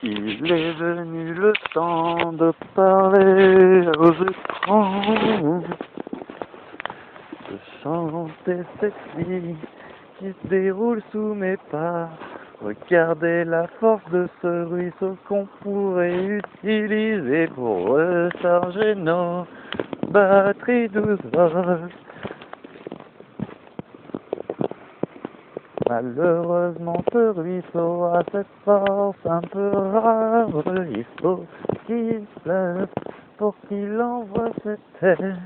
Il est venu le temps de parler aux écrans, de chanter cette vie qui se déroule sous mes pas. Regardez la force de ce ruisseau qu'on pourrait utiliser pour recharger nos batteries 12 volts. Malheureusement, ce ruisseau a cette force un peu rare. Il faut qu'il pleuve pour qu'il envoie cette terre.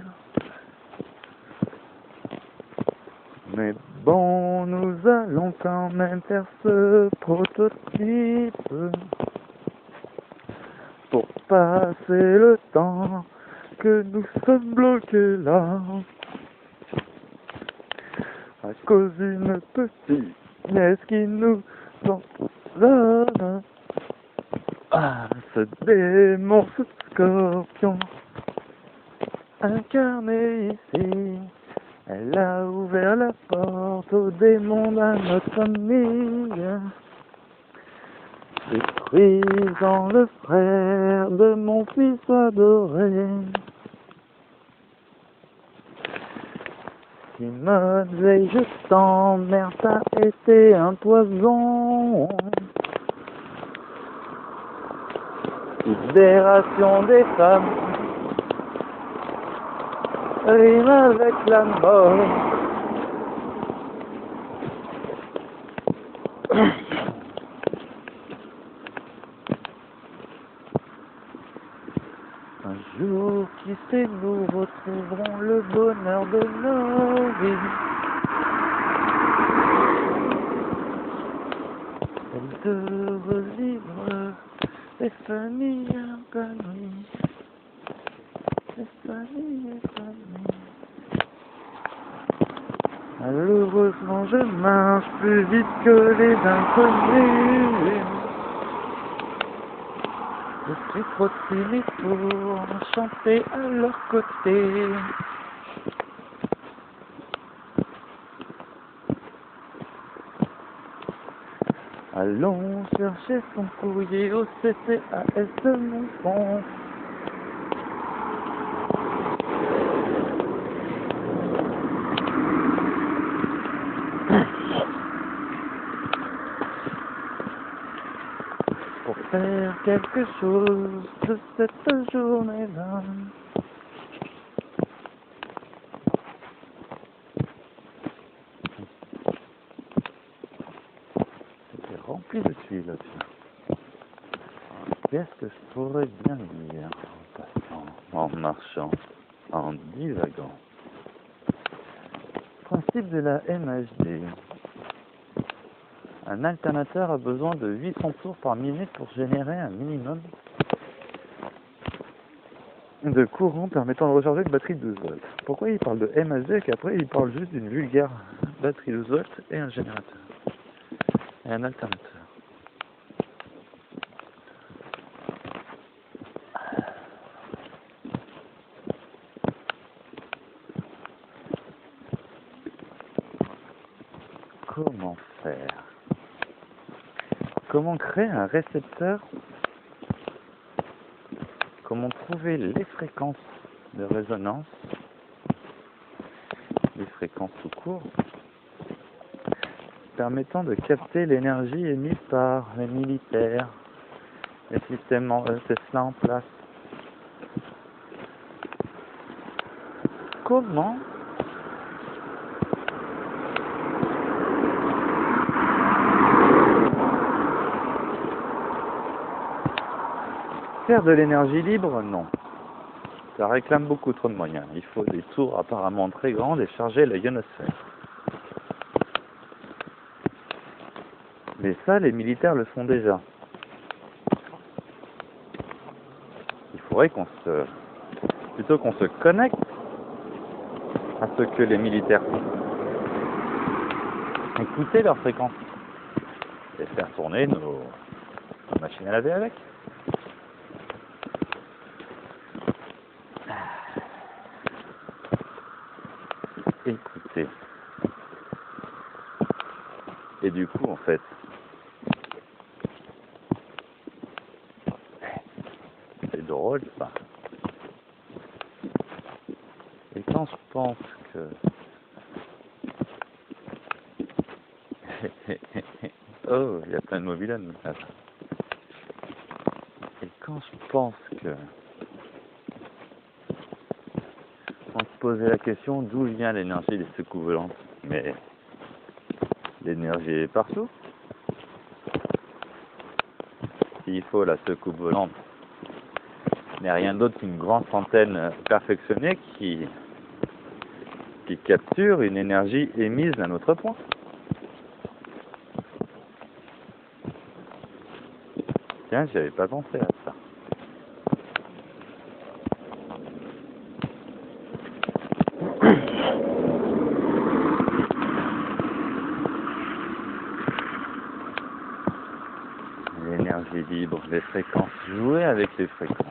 Mais bon, nous allons quand même faire ce prototype pour passer le temps que nous sommes bloqués là. À cause d'une petite nièce qui nous empoisonne. Ah, ce démon, ce scorpion, incarné ici, elle a ouvert la porte au démon de notre famille, détruisant le frère de mon fils adoré. Simone Veil, je t'emmerde, t'as été un poison. Libération des femmes rime avec la mort. Un jour, qui sait, nous retrouverons le bonheur de nos vies. Et de revivre des familles inconnues. Des familles inconnues. Malheureusement, je marche plus vite que les inconnus. Je suis trop timide pour chanter à leur côté. Allons chercher son courrier au CCAS de mon fond. Pour faire quelque chose de cette journée-là. C'était rempli de tuiles là-dessus. Qu'est-ce que je pourrais bien lire en passant, en marchant, en divagant? Principe de la MHD. Un alternateur a besoin de 800 tours par minute pour générer un minimum de courant permettant de recharger une batterie de 12 volts. Pourquoi il parle de MHD et qu'après il parle juste d'une vulgaire batterie 12 volts et un générateur et un alternateur? Comment faire? Comment créer un récepteur? Comment trouver les fréquences de résonance, les fréquences tout court, permettant de capter l'énergie émise par les militaires, les systèmes Tesla en place? Comment faire de l'énergie libre? Non. Ça réclame beaucoup trop de moyens. Il faut des tours apparemment très grandes et charger la ionosphère. Mais ça, les militaires le font déjà. Il faudrait plutôt qu'on se connecte à ce que les militaires font. Écouter leurs fréquences et faire tourner nos machines à laver avec. Écouter. Et du coup, en fait, drôle ça. Et quand je pense que... Oh, il y a plein de mobilhomes là. Et quand je pense que... On se posait la question d'où vient l'énergie des secoues volantes. Mais l'énergie est partout. S'il faut la secoupe volante, il n'y a rien d'autre qu'une grande antenne perfectionnée qui capture une énergie émise d'un autre point. Tiens, j'y avais pas pensé à ça. L'énergie libre, les fréquences, jouer avec les fréquences.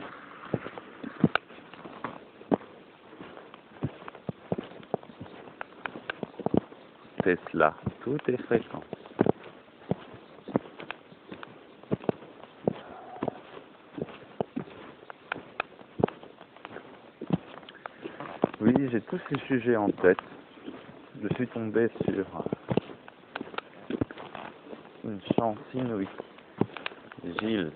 Tesla, tout est fréquence. Oui, j'ai tous ces sujets en tête. Je suis tombé sur une chance inouïe. Gilles.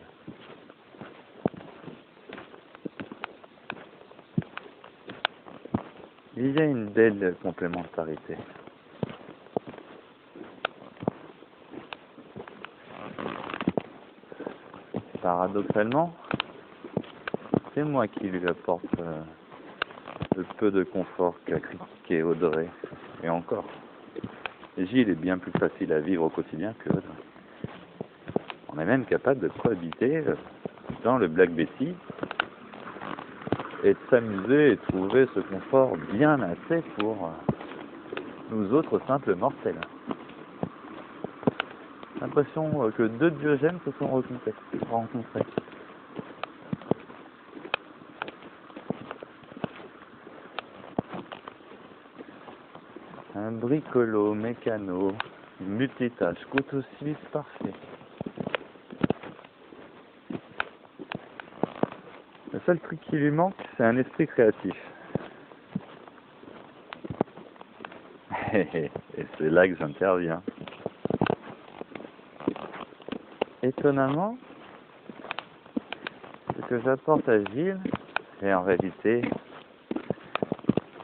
Il y a une belle complémentarité. Paradoxalement, c'est moi qui lui apporte le peu de confort qu'a critiqué Audrey. Et encore, Gilles est bien plus facile à vivre au quotidien que Audrey. On est même capable de cohabiter dans le Black Betty et de s'amuser et de trouver ce confort bien assez pour nous autres simples mortels. J'ai l'impression que deux Diogènes se sont rencontrés. Un bricolo, mécano, multitâche, couteau suisse parfait. Le seul truc qui lui manque, c'est un esprit créatif. Et c'est là que j'interviens. Étonnamment, ce que j'apporte à Gilles, et en réalité,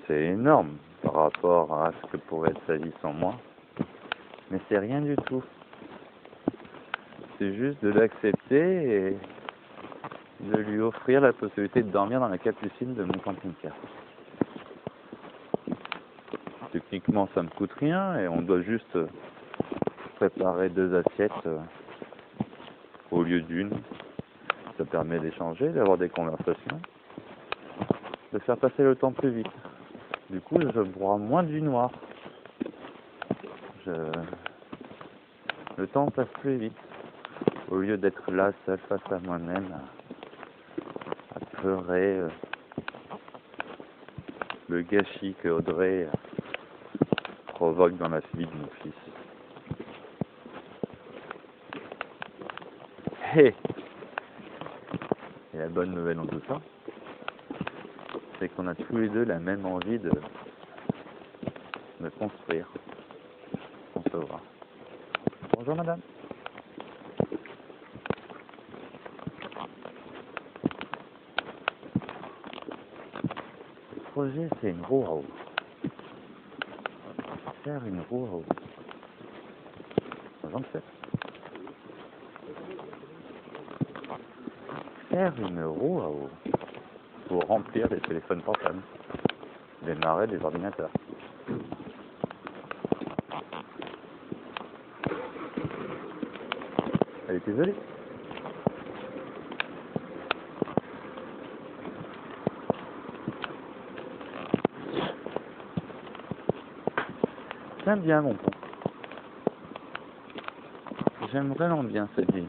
c'est énorme par rapport à ce que pourrait être sa vie sans moi, mais c'est rien du tout. C'est juste de l'accepter et de lui offrir la possibilité de dormir dans la capucine de mon camping-car. Techniquement, ça me coûte rien et on doit juste préparer 2 assiettes au lieu d'une. Ça permet d'échanger, d'avoir des conversations, de faire passer le temps plus vite. Du coup, je bois moins du noir. Le temps passe plus vite. Au lieu d'être là, seul face à moi-même, à pleurer le gâchis que Audrey provoque dans la vie de mon fils. Et la bonne nouvelle dans tout ça, c'est qu'on a tous les deux la même envie de construire, concevoir. Bonjour madame. Le projet, c'est une roue à eau. Faire une roue à eau. 27. Faire une roue à eau pour remplir les téléphones portables, démarrer des ordinateurs. Elle était jolie. J'aime bien mon pont. J'aime vraiment bien cette ville.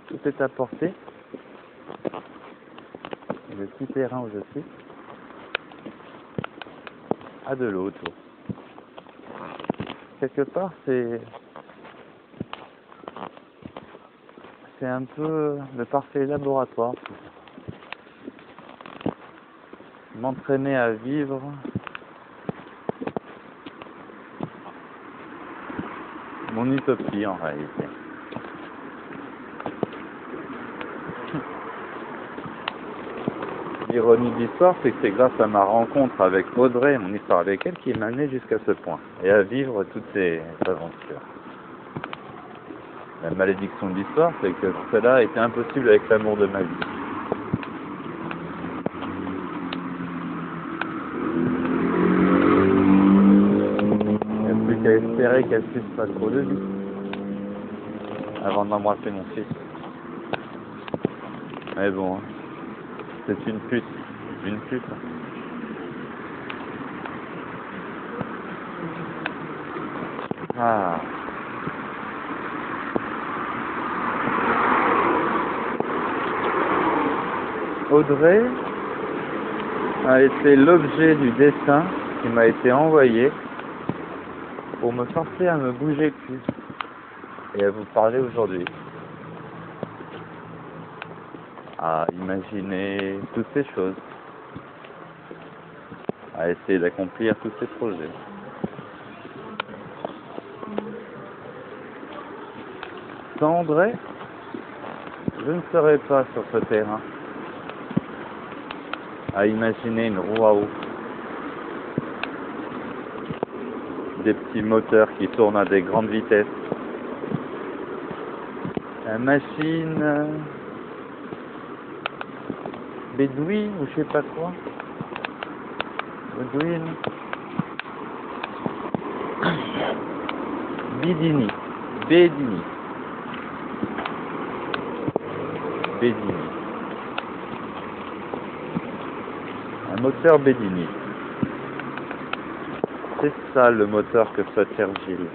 Tout est à portée. Le petit terrain où je suis a de l'eau autour. Quelque part, c'est c'est un peu le parfait laboratoire pour m'entraîner à vivre mon utopie en réalité. L'ironie de l'histoire, c'est que c'est grâce à ma rencontre avec Audrey, mon histoire avec elle, qui m'a amené jusqu'à ce point, et à vivre toutes ces aventures. La malédiction de l'histoire, c'est que cela était impossible avec l'amour de ma vie. Il n'y a plus qu'à espérer qu'elle puisse pas trop de vie, avant d'embrasser mon fils. Mais bon, c'est une pute. Une pute. Ah. Audrey a été l'objet du dessin qui m'a été envoyé pour me forcer à me bouger le cul et à vous parler aujourd'hui. À imaginer toutes ces choses, à essayer d'accomplir tous ces projets. Sans Audrey, je ne serais pas sur ce terrain à imaginer une roue à eau, des petits moteurs qui tournent à des grandes vitesses, la machine bédouine ou je sais pas quoi, bédouine, Bedini, Bedini, Bedini, un moteur Bedini. C'est ça le moteur que souhaite faire Gilles.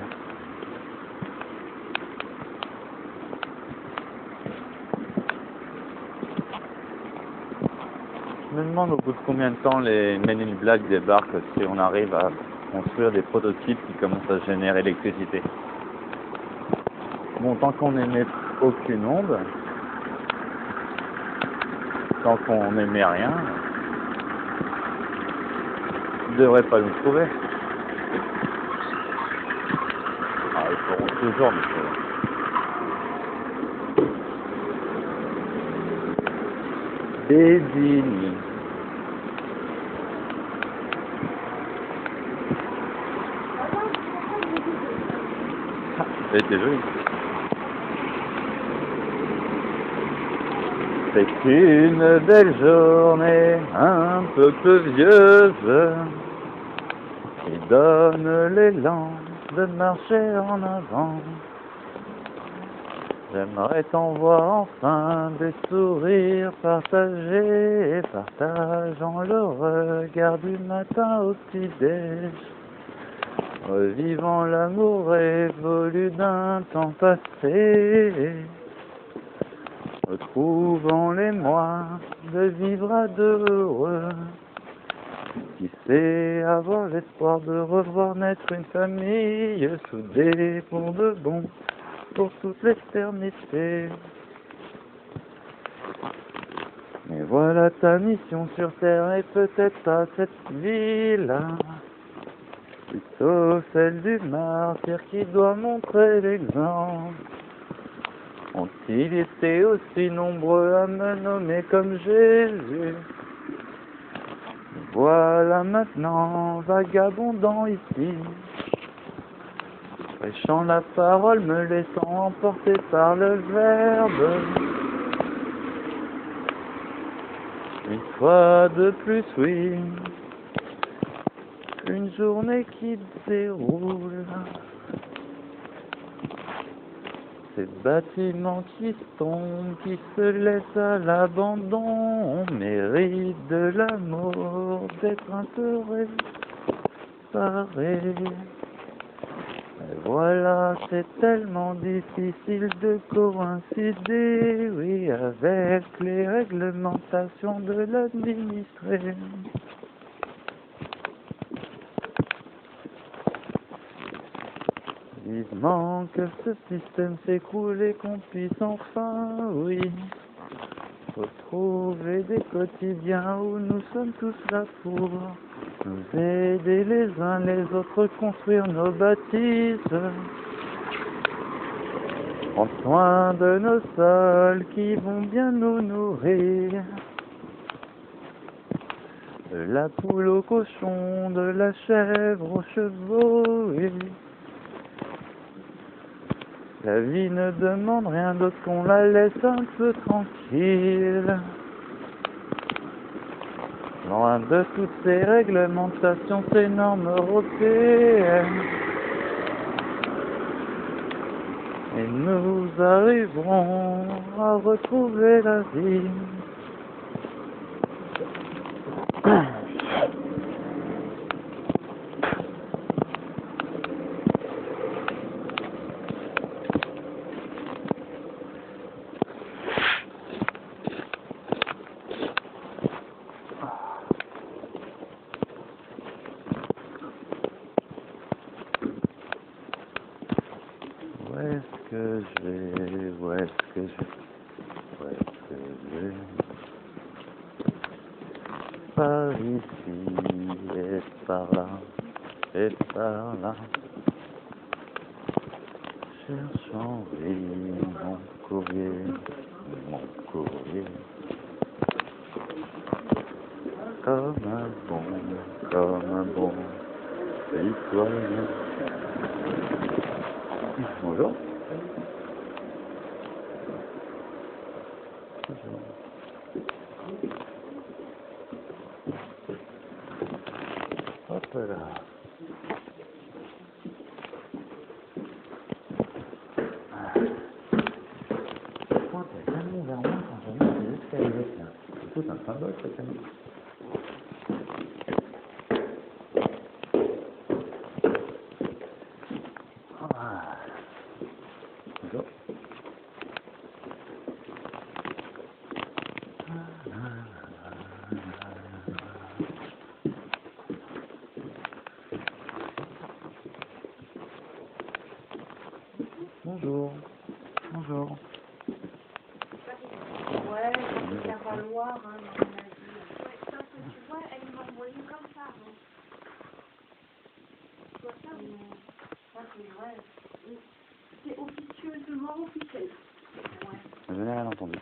Je me demande au bout de combien de temps les Men in Black débarquent si on arrive à construire des prototypes qui commencent à générer l'électricité. Bon, tant qu'on n'émet aucune onde, tant qu'on n'émet rien, ils ne devraient pas nous trouver. Ah, ils pourront toujours nous trouver. Bedini. Ah, elle était jolie. C'est une belle journée, un peu pluvieuse, qui donne l'élan de marcher en avant. J'aimerais t'en voir enfin des sourires partagés, partageant le regard du matin au petit-déj, revivant l'amour révolu d'un temps passé, retrouvant les mois de vivre à deux heureux, qui sait avoir l'espoir de revoir naître une famille soudée pour de bon, pour toute l'éternité. Mais voilà ta mission sur terre et peut-être pas cette vie-là, plutôt celle du martyr qui doit montrer l'exemple. Ont-ils été aussi nombreux à me nommer comme Jésus? Voilà maintenant vagabondant ici, prêchant la parole, me laissant emporter par le verbe. Une fois de plus, oui, une journée qui déroule. Ces bâtiments qui tombent, qui se laissent à l'abandon, méritent de l'amour, d'être un peu réparés. Et voilà, c'est tellement difficile de coïncider, oui, avec les réglementations de l'administré. Vivement que ce système s'écroule et qu'on puisse enfin, oui, retrouver des quotidiens où nous sommes tous là pour nous aider les uns les autres, construire nos bâtisses, prendre soin de nos sols qui vont bien nous nourrir. De la poule au cochon, de la chèvre aux chevaux, oui. La vie ne demande rien d'autre qu'on la laisse un peu tranquille. Loin de toutes ces réglementations, ces normes européennes. Et nous arriverons à retrouver la vie. Où est-ce que je vais? Où est-ce que je vais? Où est-ce que je vais? Par ici et par là et par là. Cherchant, oui, mon courrier, mon courrier. Comme un bon citoyen. Bonjour. Hop là. Quand t'es jamais vers moi quand je monte les escaliers, tiens. C'est tout un symbole, cette année. Ah. Bonjour. Bonjour. Bonjour. Ouais, il va falloir, hein, dans mon avis. Ouais, sauf que tu vois, elle m'a envoyé comme ça, hein. Tu vois ça? Ça, c'est vrai. C'est officieusement officiel. Ouais. Je n'ai rien entendu.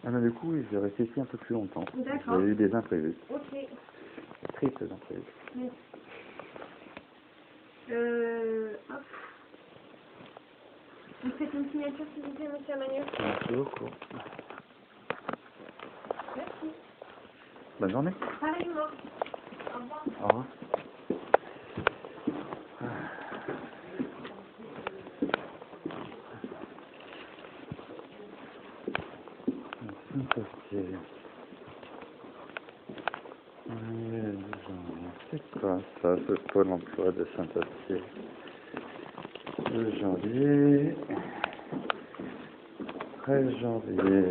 Ah mais du coup, je vais rester ici un peu plus longtemps. D'accord. J'ai eu des imprévus. Ok. Triples imprévus. Oui. Hop. Vous faites une signature, s'il vous plaît, monsieur Emmanuel? Merci beaucoup. Merci. Bonne journée. Pareillement. Au revoir. Au revoir. Saint-Ostier. C'est quoi ça, ce pôle emploi de Saint-Ostier? Le janvier, 13 janvier,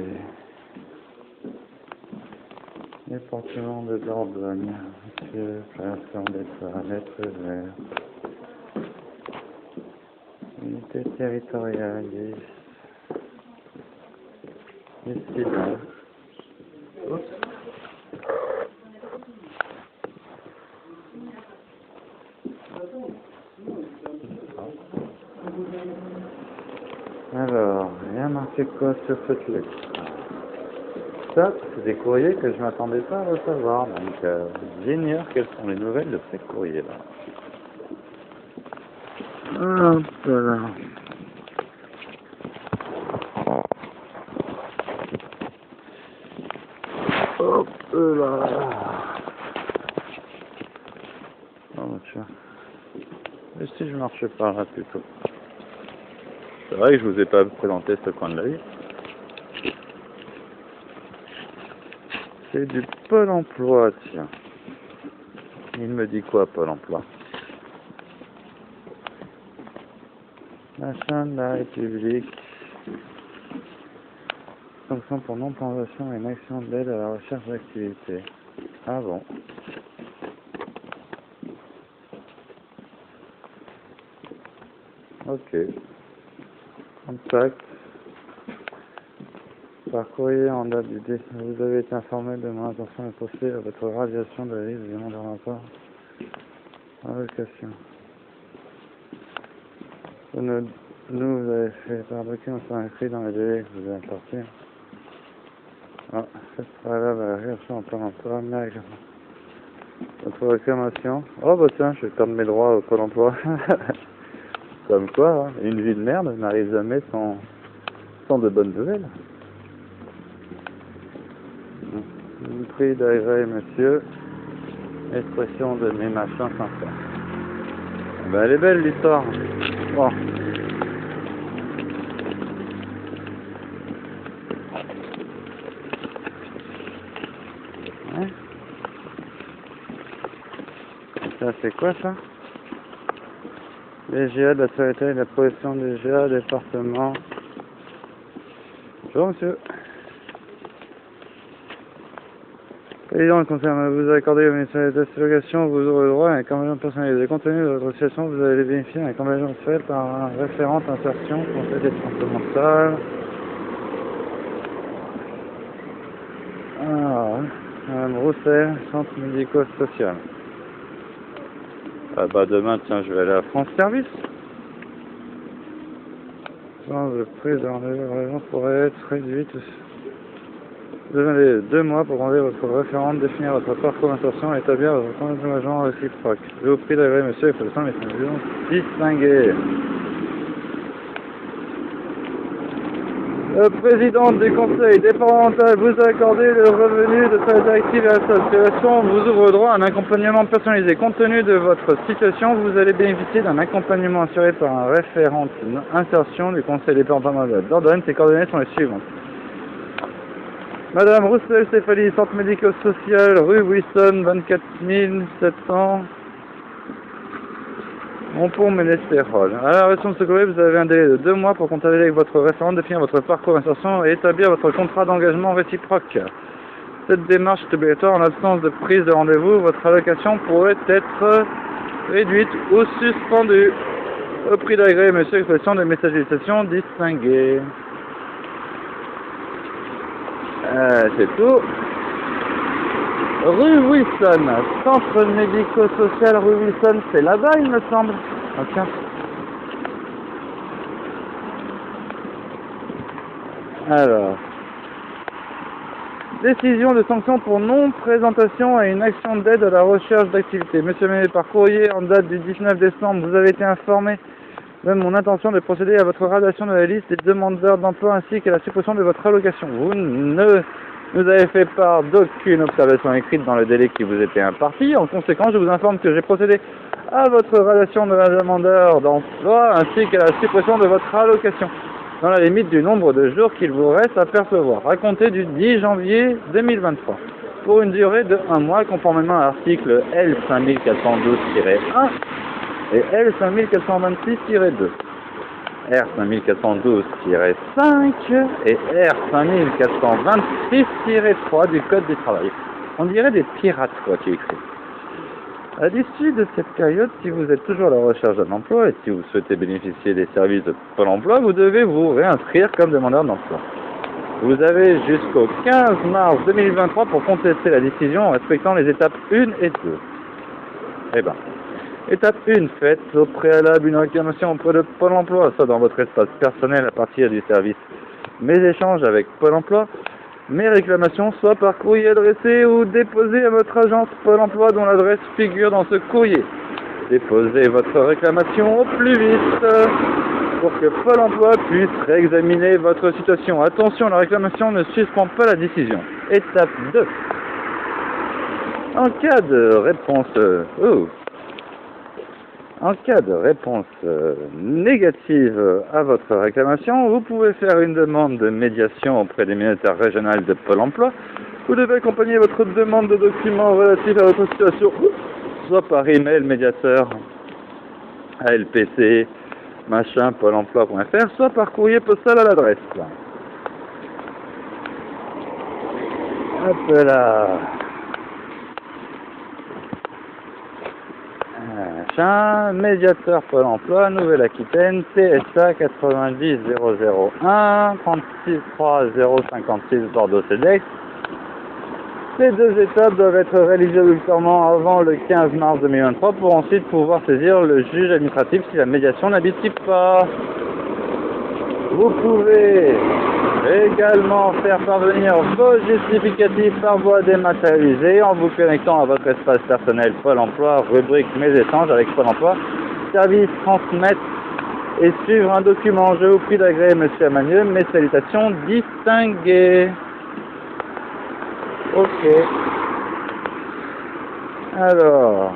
département de Dordogne, monsieur, création des toilettes vertes, unité territoriale, ici, là. Oups. Alors, il y a marqué quoi sur cette lettre? Ça, c'est des courriers que je m'attendais pas à recevoir, donc j'ignore quelles sont les nouvelles de ces courriers-là. Hop là. Hop là. Oh, tiens. Et si je marche par là plutôt? C'est vrai que je vous ai pas présenté ce coin de la ville. C'est du Pôle emploi, tiens. Il me dit quoi, Pôle emploi? Machin de la République. sanction pour non-présentation à une action d'aide à la recherche d'activité. Ah bon. Ok. Contact. Par courrier en date du 10. Vous avez été informé de mon intention de procéder à votre radiation de la liste des demandeurs d'emploi. Allocation. Vous avez fait par document sur inscrit dans les délais que vous allez partir. Ah, faites préalable à la réaction en plein emploi, mais votre réclamation. Oh bah tiens, je vais perdre mes droits au Pôle emploi. Comme quoi, hein, une vie de merde n'arrive jamais sans de bonnes nouvelles. Je vous prie d'agréer, monsieur, expression de mes machins sincères. Ben, elle est belle l'histoire. Bon. Ouais. Ça c'est quoi ça? Les GA de la sécurité et de la protection des GA, département. Bonjour monsieur. Président, le conseil vous accordez au ministère de l'Association, vous aurez le droit à un convention personnalisé. Compte tenu de votre association, vous allez bénéficier d'un convention fait par un référent insertion, conseil départemental. Ah, Madame Roussel, centre médico-social. Ah bah demain, tiens, je vais aller à France Service. Le prix de rendez-vous l'agence pourrait être réduite. Vous avez 2 mois pour rendre votre référente, définir votre parcours d'insertion et établir votre compte d'engagement réciproque. Je vous prie d'agréer, monsieur, il faut le temps, mais c'est une distinguée. Le président du conseil départemental vous a accordé le revenu de sa directive à l'association, vous ouvre le droit à un accompagnement personnalisé. Compte tenu de votre situation, vous allez bénéficier d'un accompagnement assuré par un référent insertion du conseil départemental d'Ordonne. Ses coordonnées sont les suivantes. Madame Roussel Stéphanie, centre médico-social, rue Wilson, 24 700, Montpont-Ménestérol. À la réaction de ce courrier, vous avez un délai de 2 mois pour contacter avec votre référent, définir votre parcours d'insertion et établir votre contrat d'engagement réciproque. Cette démarche est obligatoire en l'absence de prise de rendez-vous. Votre allocation pourrait être réduite ou suspendue. Au prix d'agréé, monsieur, expression de messagerisation distinguée. C'est tout. Rue Wilson, centre médico-social rue Wilson, c'est là-bas il me semble. Ok. Alors, décision de sanction pour non-présentation à une action d'aide à la recherche d'activité. Monsieur Méné, par courrier en date du 19 décembre, vous avez été informé de mon intention de procéder à votre radiation de la liste des demandeurs d'emploi ainsi qu'à la suppression de votre allocation. Vous ne nous avez fait part d'aucune observation écrite dans le délai qui vous était imparti. En conséquence, je vous informe que j'ai procédé à votre radiation de la demandeur d'emploi ainsi qu'à la suppression de votre allocation dans la limite du nombre de jours qu'il vous reste à percevoir, à compter du 10 janvier 2023, pour une durée de 1 mois, conformément à l'article L5412-1 et L5426-2, R5412-5 et R5426-3 du Code du travail. On dirait des pirates, quoi, qui écrit. À l'issue de cette période, si vous êtes toujours à la recherche d'un emploi et si vous souhaitez bénéficier des services de Pôle emploi, vous devez vous réinscrire comme demandeur d'emploi. Vous avez jusqu'au 15 mars 2023 pour contester la décision en respectant les étapes 1 et 2. Eh ben, étape 1, faites au préalable une réclamation auprès de Pôle emploi, soit dans votre espace personnel à partir du service Mes échanges avec Pôle emploi, mes réclamations, soit par courrier adressé ou déposé à votre agence Pôle emploi dont l'adresse figure dans ce courrier. Déposez votre réclamation au plus vite pour que Pôle emploi puisse réexaminer votre situation. Attention, la réclamation ne suspend pas la décision. Étape 2. En cas de réponse négative à votre réclamation, vous pouvez faire une demande de médiation auprès des médiateurs régionaux de Pôle emploi. Vous devez accompagner votre demande de documents relatifs à votre situation, soit par email médiateur ALPC machin pôle emploi.fr, soit par courrier postal à l'adresse. Hop là. Machin, médiateur Pôle emploi, Nouvelle-Aquitaine, TSA 90001, 36056 Bordeaux-Cedex. Ces deux étapes doivent être réalisées obligatoirement avant le 15 mars 2023 pour ensuite pouvoir saisir le juge administratif si la médiation n'aboutit pas. Vous pouvez également faire parvenir vos justificatifs par voie dématérialisée en vous connectant à votre espace personnel Pôle emploi, rubrique Mes échanges avec Pôle emploi, service transmettre et suivre un document. Je vous prie d'agréer Monsieur Amanieu, mes salutations distinguées. Ok. Alors.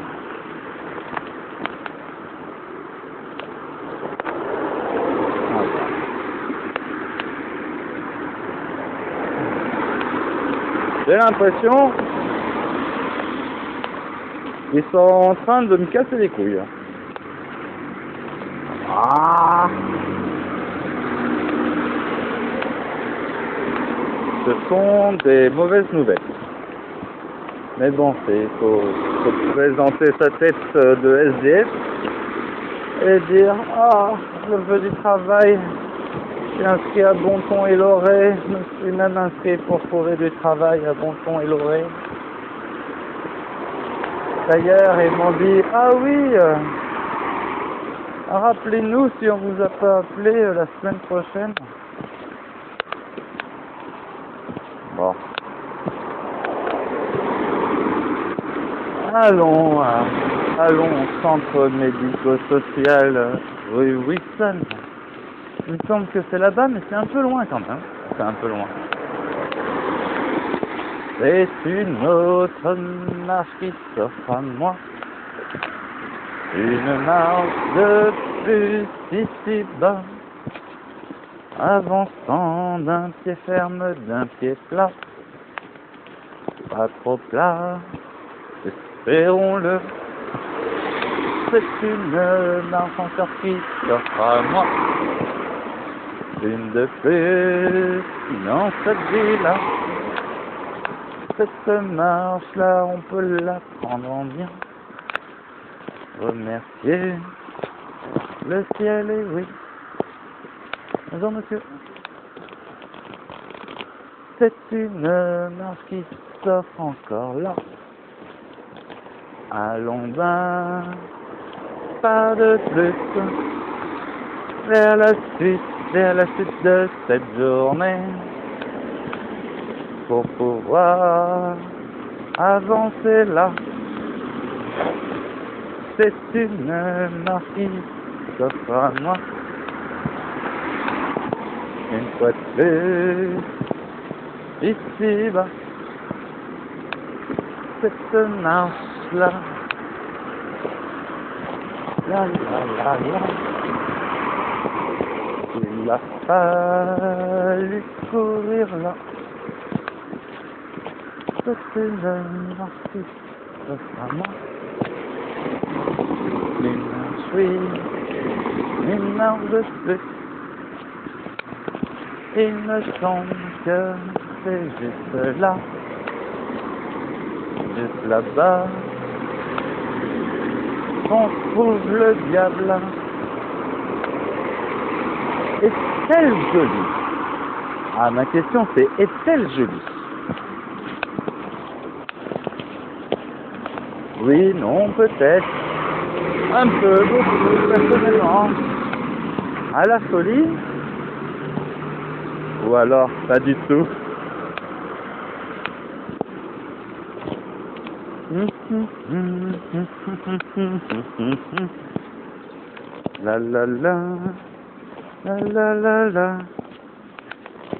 J'ai l'impression qu'ils sont en train de me casser les couilles. Ah. Ce sont des mauvaises nouvelles. Mais bon, il faut présenter sa tête de SDF et dire « Ah, je veux du travail, je suis inscrit à Bonton et Loré, je me suis même inscrit pour trouver du travail à Bonton et Loré. » D'ailleurs, ils m'ont dit « Ah oui, rappelez-nous si on vous a pas appelé la semaine prochaine. » Bon. Allons au centre médico-social rue Wilson. Il me semble que c'est là-bas, mais c'est un peu loin quand même. C'est un peu loin. C'est une autre marche qui s'offre à moi. Une marche de plus ici-bas. Avançant d'un pied ferme, d'un pied plat. Pas trop plat. Espérons-le, c'est une marche encore qui s'offre à moi. Une de plus dans cette vie-là. Cette marche-là, on peut la prendre en bien. Remercier le ciel et oui. Bonjour monsieur. C'est une marche qui s'offre encore là. Allons ben, pas de plus, vers la suite de cette journée, pour pouvoir avancer là. C'est une marche qui s'offre à moi, une fois de plus, ici-bas, cette marche-là. La la la la. Il a fallu courir là. C'est une marche qui s'offre à moi. Une marche, oui, une marche de plus. Il me semble que c'est juste là, juste là-bas, qu'on trouve le diable. Est-elle jolie? Ah, ma question c'est, est-elle jolie? Oui, non, peut-être. Un peu, beaucoup, personnellement. À la folie? Ou alors, pas du tout. La la la. La la la la,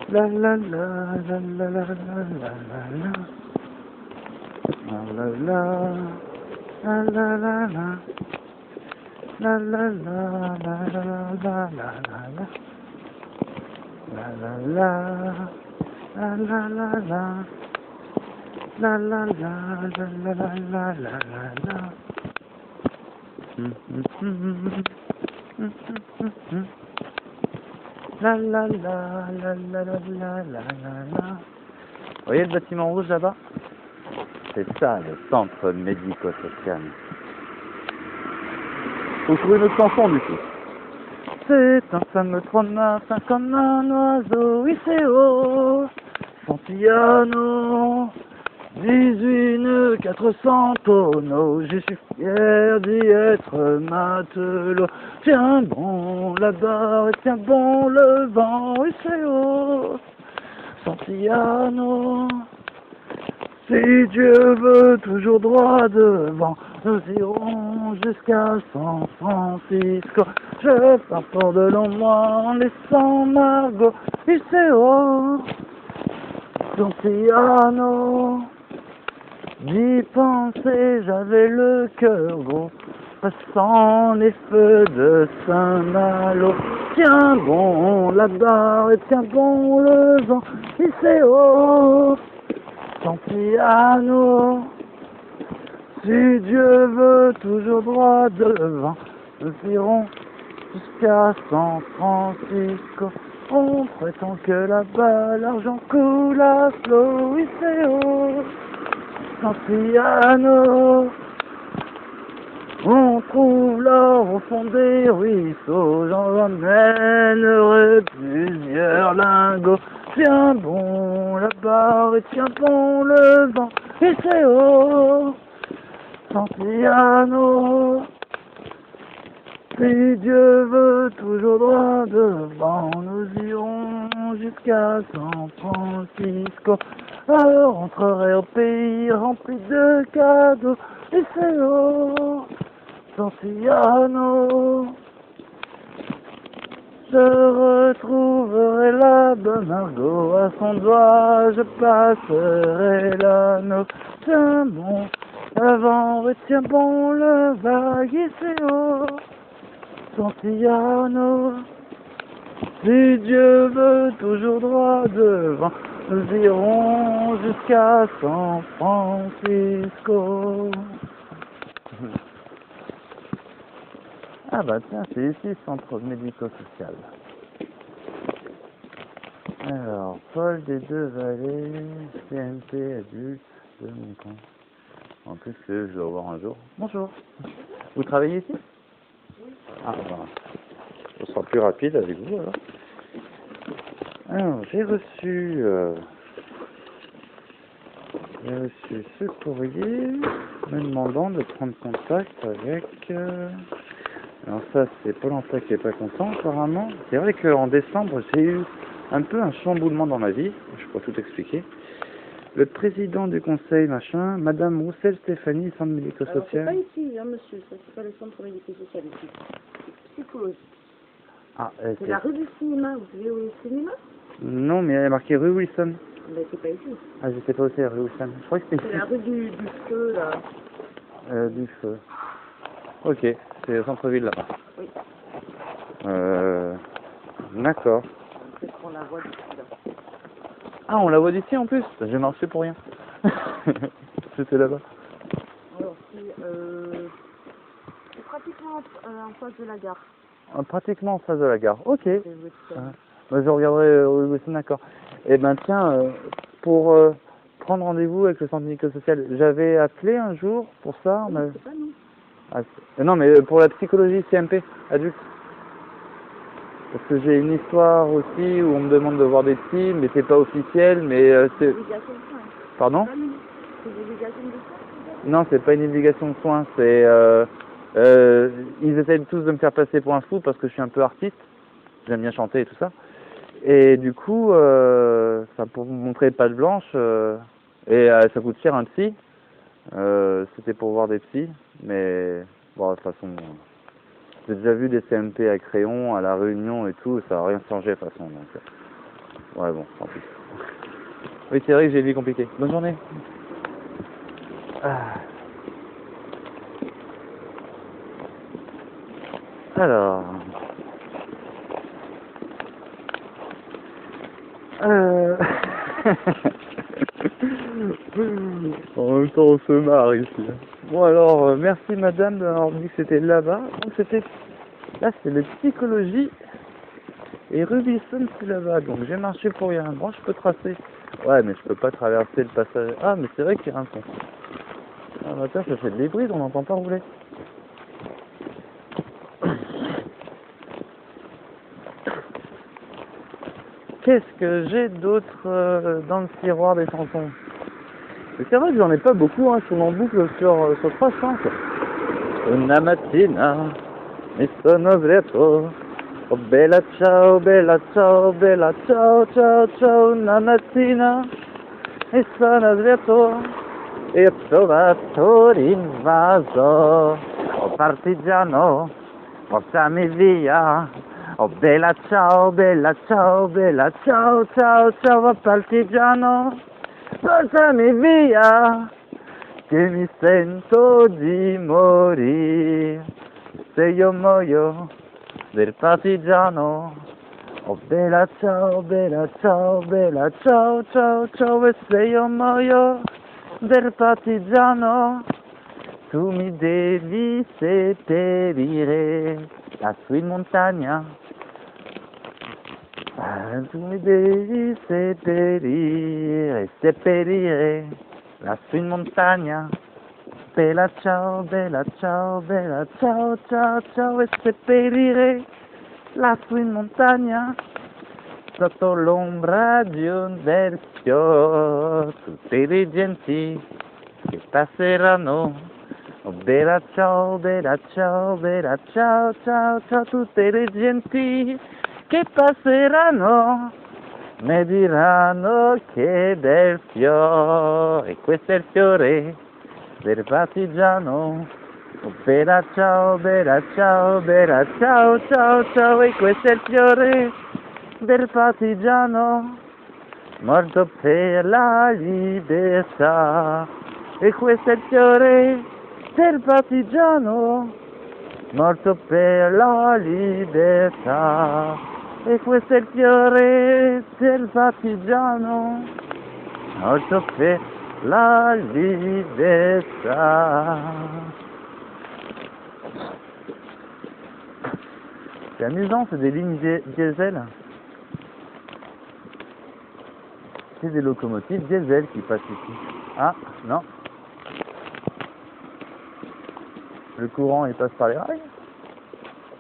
la la la, la la la la la la, la la la, la la la la, la la la la la la la la, la la la, la la la la, la la la la la la la. La la la la la la la la la. voyez le bâtiment rouge là-bas? C'est ça, le centre médico-social. Faut trouver une autre chanson du coup. C'est un fameux trône matin comme un oiseau, oui c'est haut, son piano, 18 400 tonneaux, je suis fier d'y être matelot. Tiens bon la barre et tiens bon le vent, oui c'est haut, son piano. Si Dieu veut toujours droit devant, nous irons jusqu'à San Francisco. Je pars pour de longs mois en laissant Margot, il sait haut, son piano. D'y penser, j'avais le cœur gros, passant les feux de Saint-Malo. Tiens bon la barre et tiens bon le vent, il sait haut, son piano. Si Dieu veut toujours droit devant, nous irons jusqu'à San Francisco. On prétend que là-bas l'argent coule à flot, oui c'est haut, son piano. On trouve l'or au fond des ruisseaux, j'en ramènerai plusieurs lingots. Tiens bon la barre et tiens bon le vent, et c'est haut, son piano. Si Dieu veut toujours droit devant, nous irons jusqu'à San Francisco. Alors on rentrerai au pays rempli de cadeaux, et c'est haut, son piano. Je retrouverai la bonne Margot, à son doigt je passerai l'anneau. Tiens bon l'avant, retiens bon le vague, et c'est haut, son piano. Si Dieu veut toujours droit devant, nous irons jusqu'à San Francisco. Ah bah tiens, c'est ici, centre médico-social. Alors, Paul des Deux-Vallées, CMP adulte de mon camp. En plus, je dois voir un jour. Bonjour. Vous travaillez ici? Oui. Ah bah, ce sera plus rapide avec vous alors. Alors, j'ai reçu ce courrier me demandant de prendre contact avec... alors ça, c'est Pôle emploi qui est pas content apparemment. C'est vrai qu'en décembre, j'ai eu un peu un chamboulement dans ma vie. Je peux tout expliquer. Le président du conseil, machin, Madame Roussel Stéphanie, centre médico-social. C'est pas ici, hein, monsieur, ça c'est pas le centre médico-social ici. C'est psychologie. Ah, c'est la rue du cinéma, vous savez où est le cinéma? Non, mais il y a marqué rue Wilson. Ben c'est pas ici. Ah, je sais pas où c'est, rue Wilson. Je crois que c'était ici. C'est la rue du feu, là. Du feu. Ok, c'est le centre-ville là-bas. Oui. D'accord. Peut-être qu'on la voit d'ici là. Ah, on la voit d'ici en plus? J'ai marché pour rien. C'était là-bas. Alors, c'est pratiquement en face de la gare. Pratiquement en face de la gare. Ok. C'est Wilson. Bah, je regarderai Wilson, d'accord. Eh ben tiens, pour prendre rendez-vous avec le centre médico-social, j'avais appelé un jour pour ça. Oui, c'est pas nous. Ah, non, mais pour la psychologie CMP, adulte. Parce que j'ai une histoire aussi où on me demande de voir des petits, mais c'est pas officiel, mais c'est... Obligation de soins. Pardon? C'est une obligation de soins? Non, c'est pas une obligation de soins, c'est... ils essayent tous de me faire passer pour un fou parce que je suis un peu artiste, j'aime bien chanter et tout ça. Et du coup, ça pour me montrer patte blanche, et ça coûte cher un psy. C'était pour voir des psys, mais bon, de toute façon, j'ai déjà vu des CMP à crayon, à la Réunion et tout, ça n'a rien changé de toute façon. Donc, ouais, bon, tant pis. Oui, c'est vrai que j'ai une vie compliquée. Bonne journée. Alors... en même temps, on se marre ici. Bon alors, merci madame d'avoir dit que c'était là-bas. Donc c'était... Là, c'est le psychologie Et Rubison, c'est là-bas, donc j'ai marché pour rien. Bon, je peux tracer. Ouais, mais je peux pas traverser le passage. Ah, mais c'est vrai qu'il y a un pont. Ah, bah tiens, ça fait de débris, on n'entend pas rouler. Qu'est-ce que j'ai d'autre dans le tiroir des chansons? C'est vrai que j'en ai pas beaucoup, hein, je suis en boucle sur 300. Una mattina mi sono svegliato. Oh bella ciao, bella ciao, ciao, ciao. Una mattina mi sono svegliato e ho trovato l'invaso. Oh partigiano, portami via. Oh bella ciao, bella ciao, ciao, ciao. Oh partigiano, portami via. Che mi sento di morire. Se io muoio del partigiano. Oh bella ciao, ciao, ciao, ciao. E se io muoio del partigiano, tu mi devi seppellire lassù in montagna. Tu mi devi seppellire lassù in montagna. Bella ciao, ciao, ciao, ciao. E seppellire lassù in montagna, sotto l'ombra di un bel fiore, tutte le genti che passeranno. Oh bella ciao, ciao, ciao, ciao, tutte le genti che passeranno mi diranno che bel fiore, e questo è il fiore del partigiano. Oh bella ciao, ciao, ciao, ciao, e questo è il fiore del partigiano, morto per la libertà. E questo è il fiore del partigiano, morto per la libertà. E questo è il fiore del partigiano, morto per la libertà. C'est amusant, c'est des lignes diesel. C'est des locomotives diesel qui passent ici. Ah, non. Le courant, il passe par les rails.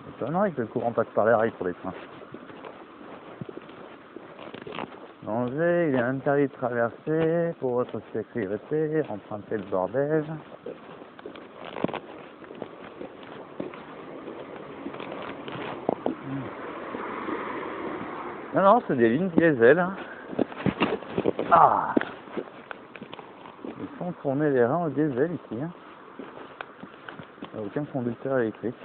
C'est étonnant que le courant passe par les rails pour les trains. Danger, il est interdit de traverser pour votre sécurité, empruntez le bordel. Non, non, c'est des lignes diesel. Hein. Ah, ils font tourner les reins au diesel ici. Hein. Il n'y a aucun conducteur électrique.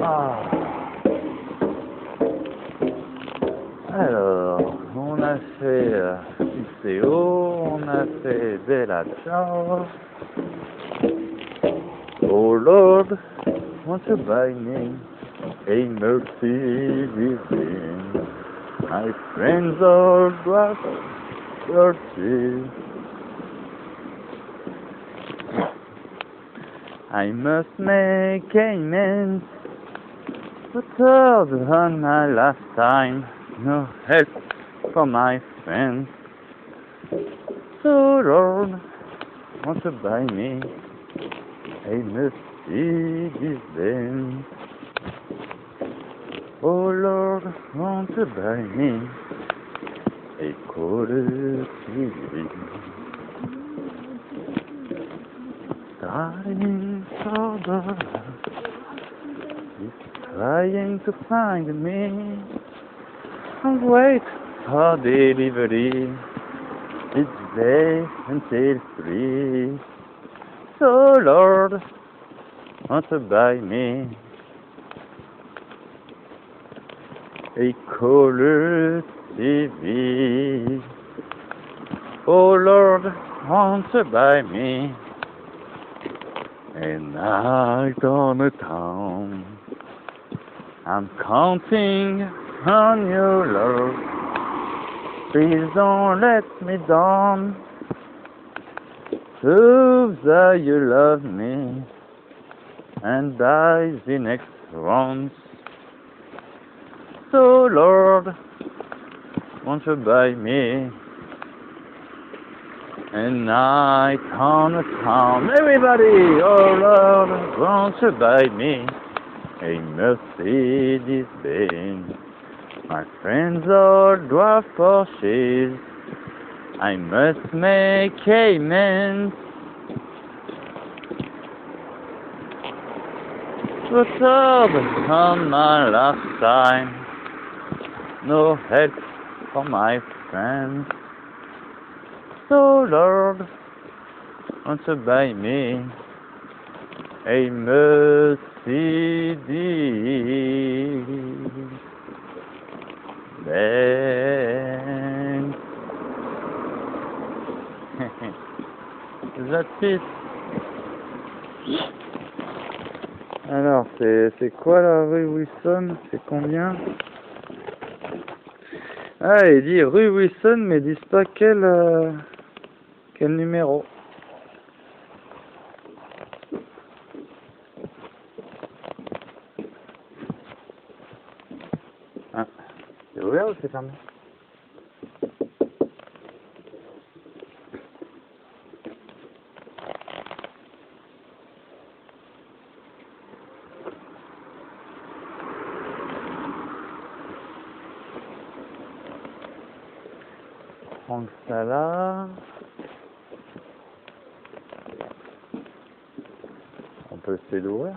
Ah. Alors, on a fait ICO, on a fait Bella Ciao. Oh Lord, won't you buy me a Mercedes-Benz? My friends are dirty. I must make amends, but third on my last time, no help from my friends. So Lord, won't you buy me a Mercedes-Benz? Oh Lord, won't you buy me a quarter TV? Starting stardust is trying to find me. I'll wait for delivery each day until 3. So Lord, won't you buy me a color TV? Oh Lord, won't you buy me a night on the town? I'm counting on you, Lord. Please don't let me down. Prove that you love me and die the next round. So Lord, won't you buy me a night on the town? Everybody, oh Lord, won't you buy me a Mercedes-Benz? My friends all drive Porsches. I must make amends. What's up on my lifetime? No help for my friends. So Lord, won't you buy me a Mercedes-Benz? That's it. Alors, c'est quoi la rue Wilson? C'est combien? Ah, il dit rue Wilson, mais ils disent pas quel numéro. Ah, c'est ouvert ou c'est fermé? Franck Salah. On peut essayer d'ouvrir.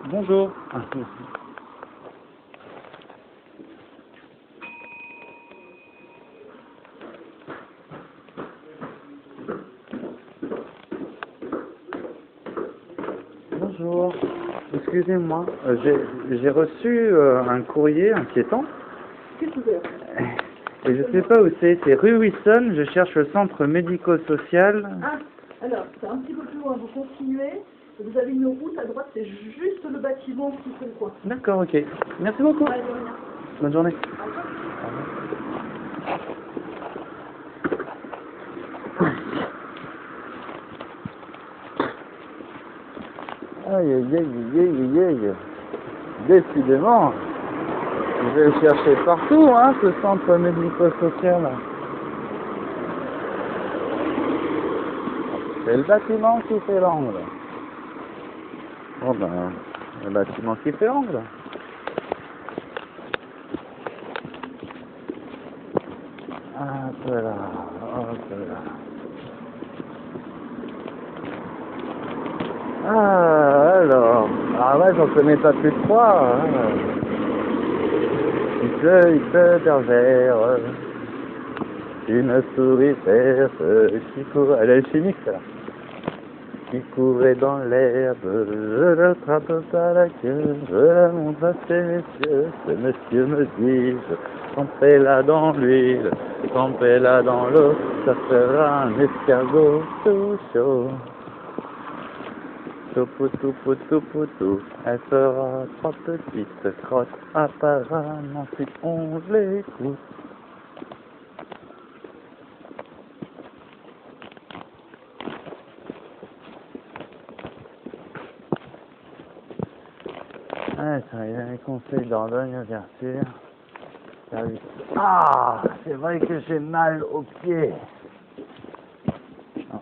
Bonjour. Bonjour. Excusez-moi, j'ai reçu un courrier inquiétant. Qu'est-ce que vous avez? Et je sais pas où c'est rue Wilson, je cherche le centre médico-social. Ah, alors, c'est un petit peu plus loin, vous continuez, vous avez une route à droite, c'est juste le bâtiment qui fait le coin. D'accord, ok. Merci beaucoup. Ouais, de rien. Bonne journée. Au revoir. Aïe, aïe, aïe, aïe, aïe. Décidément, je vais le chercher partout, hein, ce centre médico-social. C'est le bâtiment qui fait l'angle. Bon ben, le bâtiment qui fait l'angle. Hop là, hop là. Ah, alors, ouais, j'en connais pas plus de trois. Hein. Une feuille pervers, une souris verte qui court, elle est chimique ça. Qui courait dans l'herbe, je l'attrape par la queue, je la montre à ses messieurs, ce monsieur me dit, trempez-la dans l'huile, trempez-la dans l'eau, ça fera un escargot tout chaud. Toupoutou, poutou, poutou, elle fera trois petites crottes, apparemment si on l'écoute. Ah, ça y est, les conseils d'Ordogne, ouverture. Ah, c'est vrai que j'ai mal aux pieds. Non.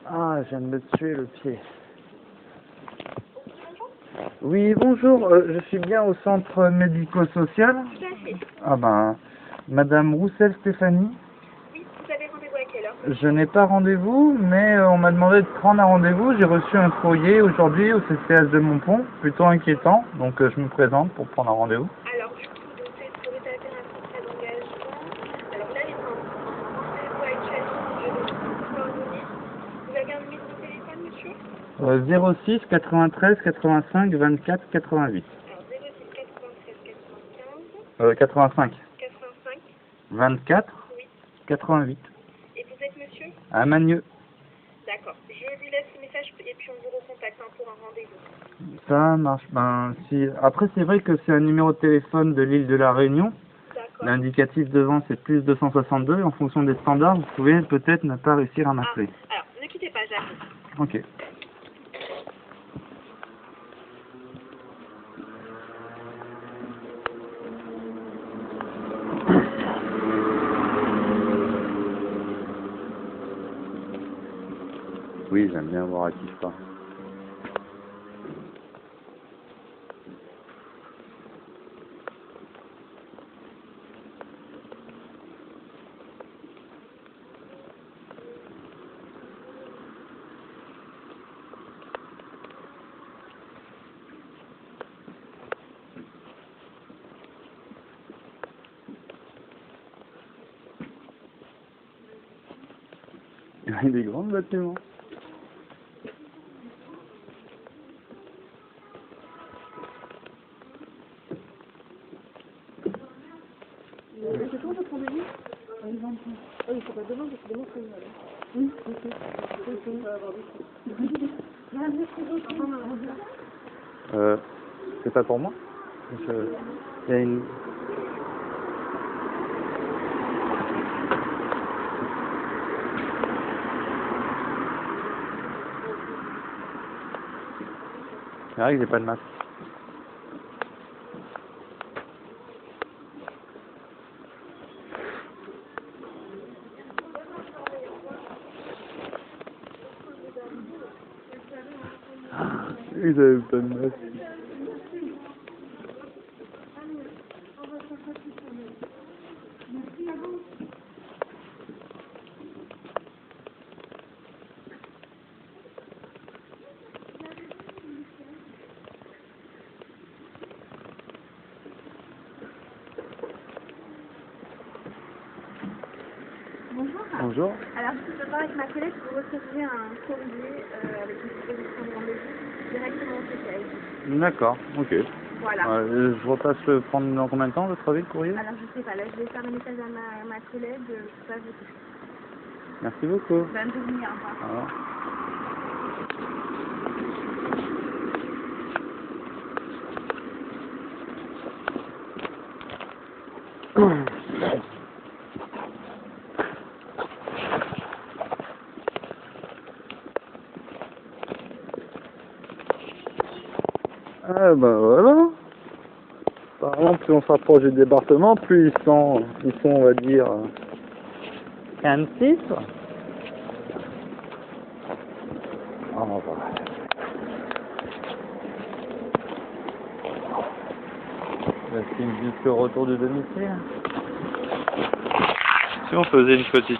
Ah, je viens de me tuer le pied. Oui, bonjour, je suis bien au centre médico-social. Tout à fait. Ah ben, Madame Roussel Stéphanie. Oui, vous avez rendez-vous à quelle heure? Je n'ai pas rendez-vous, mais on m'a demandé de prendre un rendez-vous. J'ai reçu un courrier aujourd'hui au CCH de Montpont, plutôt inquiétant, donc je me présente pour prendre un rendez-vous. Alors, du coup, donc, c'est pour établir un contrat d'engagement. Alors là, les rendez-vous actuellement, je vais vous coordonner. Vous avez un numéro de téléphone, monsieur? 06 93 85 24 88. Alors, 06 93 95 85 85. 24 Oui. 88. Et vous êtes monsieur? À Magneux. D'accord. Je lui laisse le message et puis on vous recontacte pour un rendez-vous. Ça marche. Ben, si... Après, c'est vrai que c'est un numéro de téléphone de l'île de la Réunion. D'accord. L'indicatif devant, c'est plus 262. En fonction des standards, vous pouvez peut-être ne pas réussir à m'appeler. Alors, ne quittez pas, j'arrive. Ok. Oui, j'aime bien voir à qui je parle. Il y a des grands bâtiments. C'est toi votre rendez-vous? Ah, il faut pas demain, parce que demain c'est une heure. Oui, C'est pas pour moi. Il y a une... C'est vrai que j'ai pas de masque. Ils avaient pas de masque. Bonjour. Bonjour. Alors, je suis voir avec ma collègue pour recevoir un courrier avec une proposition de rendez-vous directement au CPS. D'accord, ok. Voilà. Je repasse le prendre dans combien de temps le travail, le courrier? Alors, je sais pas, là, je vais faire un message à ma collègue, je sais pas, je sais. Merci beaucoup. Bonne journée, au revoir. Au revoir. Ah ben voilà. Apparemment, plus on se rapproche du département, plus ils sont on va dire, craintifs. Ah, voilà. Là, c'est juste le retour du domicile. Si on faisait une petite